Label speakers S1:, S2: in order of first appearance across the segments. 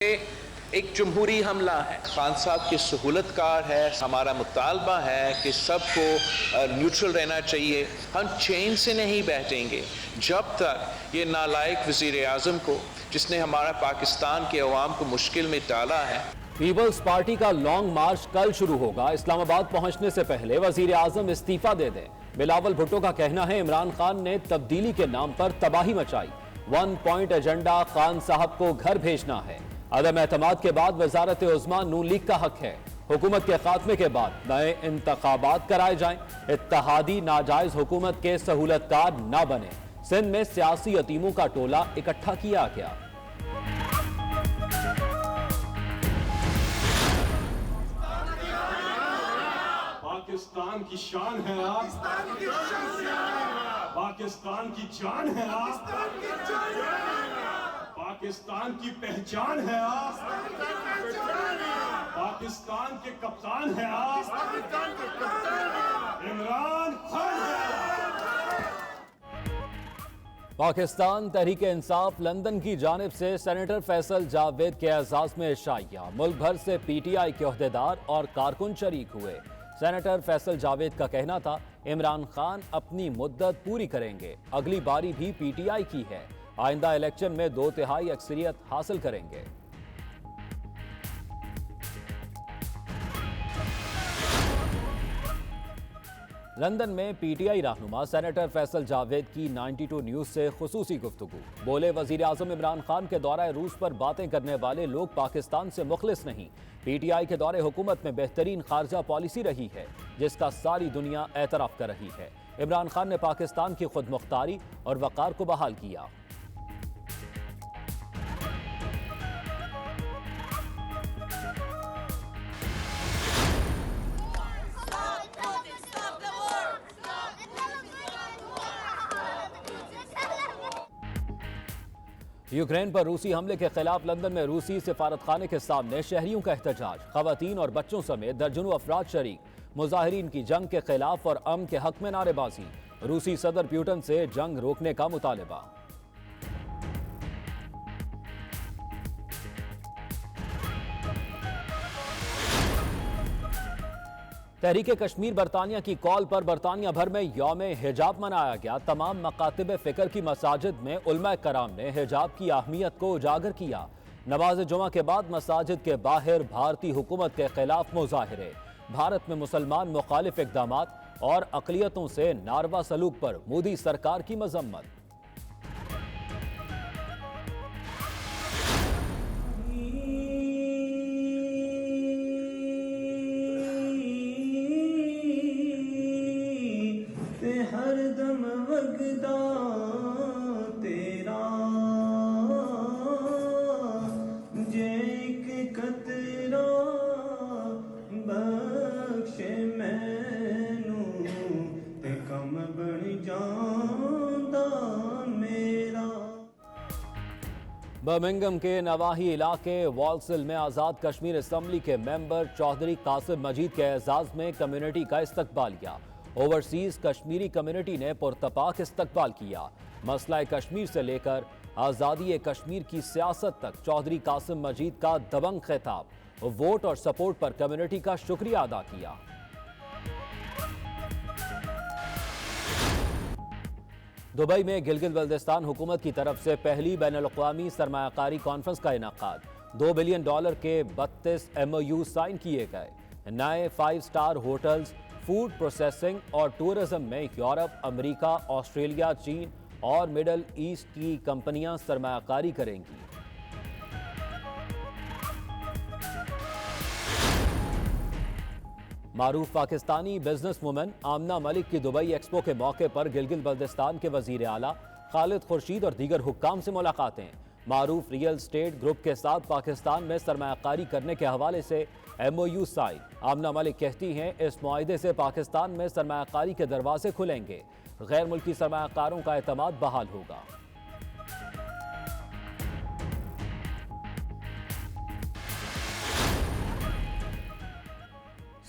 S1: ایک جمہوری حملہ ہے. خان صاحب کی سہولت کار ہے. ہمارا مطالبہ ہے کہ سب کو نیوٹرل رہنا چاہیے. ہم چین سے نہیں بیٹھیں گے جب تک یہ نالائق وزیر اعظم کو، جس نے ہمارا پاکستان کے عوام کو مشکل میں ڈالا ہے.
S2: پیپلز پارٹی کا لانگ مارچ کل شروع ہوگا. اسلام آباد پہنچنے سے پہلے وزیر اعظم استعفیٰ دے دیں. بلاول بھٹو کا کہنا ہے عمران خان نے تبدیلی کے نام پر تباہی مچائی. 1 پوائنٹ ایجنڈا خان صاحب کو گھر بھیجنا ہے. عدم اعتماد کے بعد وزارت عظمیٰ نون لیگ کا حق ہے. حکومت کے خاتمے کے بعد نئے انتخابات کرائے جائیں. اتحادی ناجائز حکومت کے سہولت کار نہ بنے. سندھ میں سیاسی یتیموں کا ٹولہ اکٹھا کیا گیا.
S3: پاکستان کی شان ہے آپ، پاکستان کی جان ہے آپ، پاکستان کی پہچان ہے آپ، پاکستان کے کپتان ہیں آپ، عمران خان ہے.
S2: پاکستان تحریک انصاف لندن کی جانب سے سینیٹر فیصل جاوید کے اعزاز میں عشائیہ. ملک بھر سے پی ٹی آئی کے عہدیدار اور کارکن شریک ہوئے. سینیٹر فیصل جاوید کا کہنا تھا عمران خان اپنی مدت پوری کریں گے. اگلی باری بھی پی ٹی آئی کی ہے. آئندہ الیکشن میں 2/3 اکثریت حاصل کریں گے. لندن میں پی ٹی آئی رہنما سینیٹر فیصل جاوید کی 92 نیوز سے خصوصی گفتگو. بولے وزیر اعظم عمران خان کے دورہ روس پر باتیں کرنے والے لوگ پاکستان سے مخلص نہیں. پی ٹی آئی کے دور حکومت میں بہترین خارجہ پالیسی رہی ہے جس کا ساری دنیا اعتراف کر رہی ہے. عمران خان نے پاکستان کی خود مختاری اور وقار کو بحال کیا. یوکرین پر روسی حملے کے خلاف لندن میں روسی سفارت خانے کے سامنے شہریوں کا احتجاج. خواتین اور بچوں سمیت درجنوں افراد شریک. مظاہرین کی جنگ کے خلاف اور امن کے حق میں نعرے بازی. روسی صدر پیوٹن سے جنگ روکنے کا مطالبہ. تحریک کشمیر برطانیہ کی کال پر برطانیہ بھر میں یوم حجاب منایا گیا. تمام مکاتب فکر کی مساجد میں علماء کرام نے حجاب کی اہمیت کو اجاگر کیا. نماز جمعہ کے بعد مساجد کے باہر بھارتی حکومت کے خلاف مظاہرے. بھارت میں مسلمان مخالف اقدامات اور اقلیتوں سے ناروا سلوک پر مودی سرکار کی مذمت.
S4: ہر دم وگدا تیرا جے قطرہ بخش مینوں تے کم بن جاندا میرا.
S2: برمنگھم کے نواحی علاقے والسل میں آزاد کشمیر اسمبلی کے ممبر چودھری قاسم مجید کے اعزاز میں کمیونٹی کا استقبال کیا. اوورسیز کشمیری کمیونٹی نے پرتپاک استقبال کیا. مسئلہ کشمیر سے لے کر آزادی کشمیر کی سیاست تک چودھری قاسم مجید کا دبنگ خطاب. ووٹ اور سپورٹ پر کمیونٹی کا شکریہ ادا کیا. دبئی میں گلگت بلتستان حکومت کی طرف سے پہلی بین الاقوامی سرمایہ کاری کانفرنس کا انعقاد. $2 بلین کے 32 MOU سائن کیے گئے. نئے 5 سٹار ہوٹلز، فوڈ پروسیسنگ اور ٹورزم میں یورپ، امریکہ، آسٹریلیا، چین اور مڈل ایسٹ کی کمپنیاں سرمایہ کاری کریں گی. معروف پاکستانی بزنس وومن آمنہ ملک کی دبئی ایکسپو کے موقع پر گلگت بلتستان کے وزیر اعلیٰ خالد خورشید اور دیگر حکام سے ملاقاتیں. معروف ریئل اسٹیٹ گروپ کے ساتھ پاکستان میں سرمایہ کاری کرنے کے حوالے سے MOU سائن. آمنہ ملک کہتی ہیں اس معاہدے سے پاکستان میں سرمایہ کاری کے دروازے کھلیں گے. غیر ملکی سرمایہ کاروں کا اعتماد بحال ہوگا.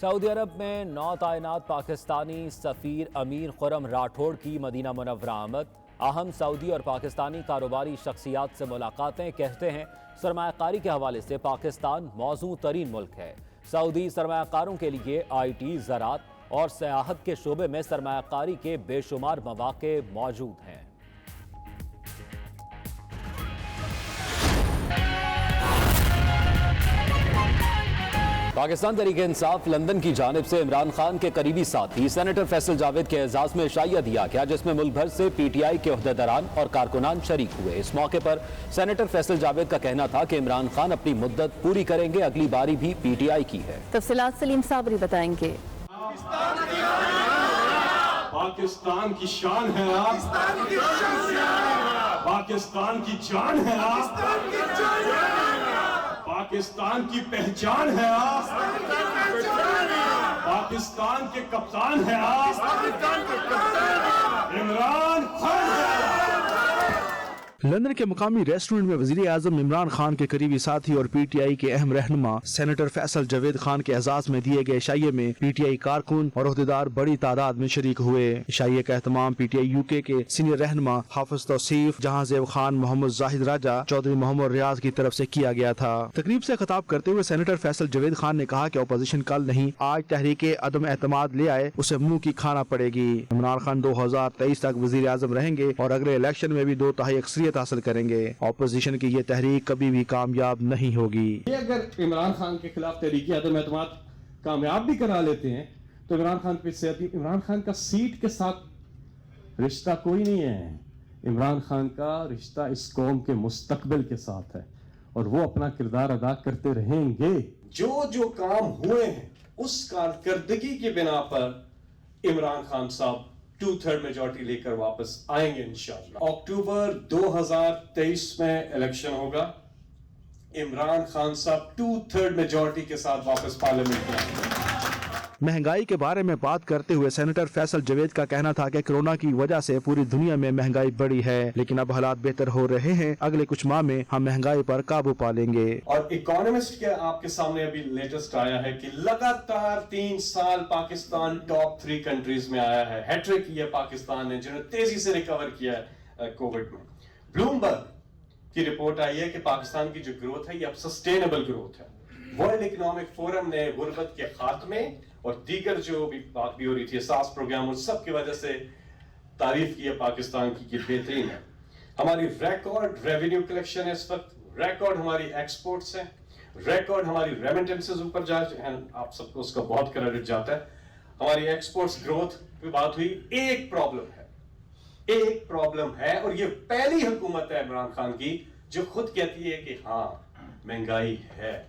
S2: سعودی عرب میں نو تعینات پاکستانی سفیر امیر خرم راٹھوڑ کی مدینہ منورہ آمد. اہم سعودی اور پاکستانی کاروباری شخصیات سے ملاقاتیں، کہتے ہیں سرمایہ کاری کے حوالے سے پاکستان موزوں ترین ملک ہے۔ سعودی سرمایہ کاروں کے لیے آئی ٹی، زراعت اور سیاحت کے شعبے میں سرمایہ کاری کے بے شمار مواقع موجود ہیں۔ پاکستان تحریک انصاف لندن کی جانب سے عمران خان کے قریبی ساتھی سینیٹر فیصل جاوید کے اعزاز میں عشائیہ دیا گیا، جس میں ملک بھر سے پی ٹی آئی کے عہدیداران اور کارکنان شریک ہوئے۔ اس موقع پر سینیٹر فیصل جاوید کا کہنا تھا کہ عمران خان اپنی مدت پوری کریں گے، اگلی باری بھی پی ٹی آئی کی ہے۔
S5: تفصیلات سلیم صابری بتائیں گے۔
S3: پاکستان کی شان ہے آپ، پاکستان کی جان ہے آپ، پاکستان کی پہچان ہے آپ، پاکستان کے کپتان ہیں آپ، عمران خان ہے۔
S6: لندن کے مقامی ریسٹورنٹ میں وزیر اعظم عمران خان کے قریبی ساتھی اور پی ٹی آئی کے اہم رہنما سینیٹر فیصل جاوید خان کے اعزاز میں دیے گئے عشائیے میں پی ٹی آئی کارکن اور عہدیدار بڑی تعداد میں شریک ہوئے۔ عشائیے کا اہتمام پی ٹی آئی یو کے سینئر رہنما حافظ توصیف، جہاں زیب خان، محمد زاہد راجہ، چودھری محمد ریاض کی طرف سے کیا گیا تھا۔ تقریب سے خطاب کرتے ہوئے سینیٹر فیصل جاوید خان نے کہا کہ اپوزیشن کل نہیں آج تحریک عدم اعتماد لے آئے، اسے منہ کی کھانا پڑے گی۔ عمران خان 2023 تک وزیر اعظم رہیں گے اور اگلے الیکشن میں بھی 2/3 اکثریت حاصل کریں گے۔ اپوزیشن کی یہ تحریک کبھی بھی کامیاب نہیں ہوگی۔
S3: یہ اگر عمران خان کے خلاف تحریک عدم اعتماد کامیاب بھی کرا لیتے ہیں تو عمران خان پہ سیاسی، عمران خان کا سیٹ کے ساتھ رشتہ کوئی نہیں ہے۔ عمران خان کا رشتہ اس قوم کے مستقبل کے ساتھ ہے اور وہ اپنا کردار ادا کرتے رہیں گے۔ جو کام ہوئے ہیں اس کارکردگی کی بنا پر عمران خان صاحب 2/3 میجورٹی لے کر واپس آئیں گے انشاءاللہ۔ اکتوبر 2023 میں الیکشن ہوگا، عمران خان صاحب 2/3 میجورٹی کے ساتھ واپس پارلیمنٹ میں آئیں گے۔
S6: مہنگائی کے بارے میں بات کرتے ہوئے سینیٹر فیصل جاوید کا کہنا تھا کہ کورونا کی وجہ سے پوری دنیا میں مہنگائی بڑھی ہے، لیکن اب حالات بہتر ہو رہے ہیں، اگلے کچھ ماہ میں ہم مہنگائی پر قابو پا لیں گے۔
S3: اور اکانومسٹ کے آپ کے سامنے ابھی لیٹسٹ آیا ہے کہ لگاتار 3 سال پاکستان ٹاپ 3 کنٹریز میں آیا ہے۔ ہیٹرک کی ہے پاکستان نے، جنہوں نے تیزی سے ریکور کیا ہے کووڈ میں۔ بلومبرگ کی رپورٹ آئی ہے کہ پاکستان کی جو گروتھ ہے یہ اب سسٹینیبل گروتھ ہے۔ ورلڈ اکنامک فورم نے غربت کے خاتمے اور دیگر جو بھی بات بھی ہو رہی تھی ساس پروگرام اور سب کی وجہ سے تعریف کی ہے پاکستان کی کہ بہترین ہے۔ ہماری ریکارڈ ریونیو کلیکشن ہے اس وقت، ریکارڈ ہماری ایکسپورٹس ہیں، ریکارڈ ہماری ریمیٹنسز اوپر جا ہیں، آپ سب کو اس کا بہت کریڈٹ جاتا ہے۔ ہماری ایکسپورٹس گروتھ کی بات ہوئی، ایک پرابلم ہے اور یہ پہلی حکومت ہے عمران خان کی جو خود کہتی ہے کہ ہاں مہنگائی ہے۔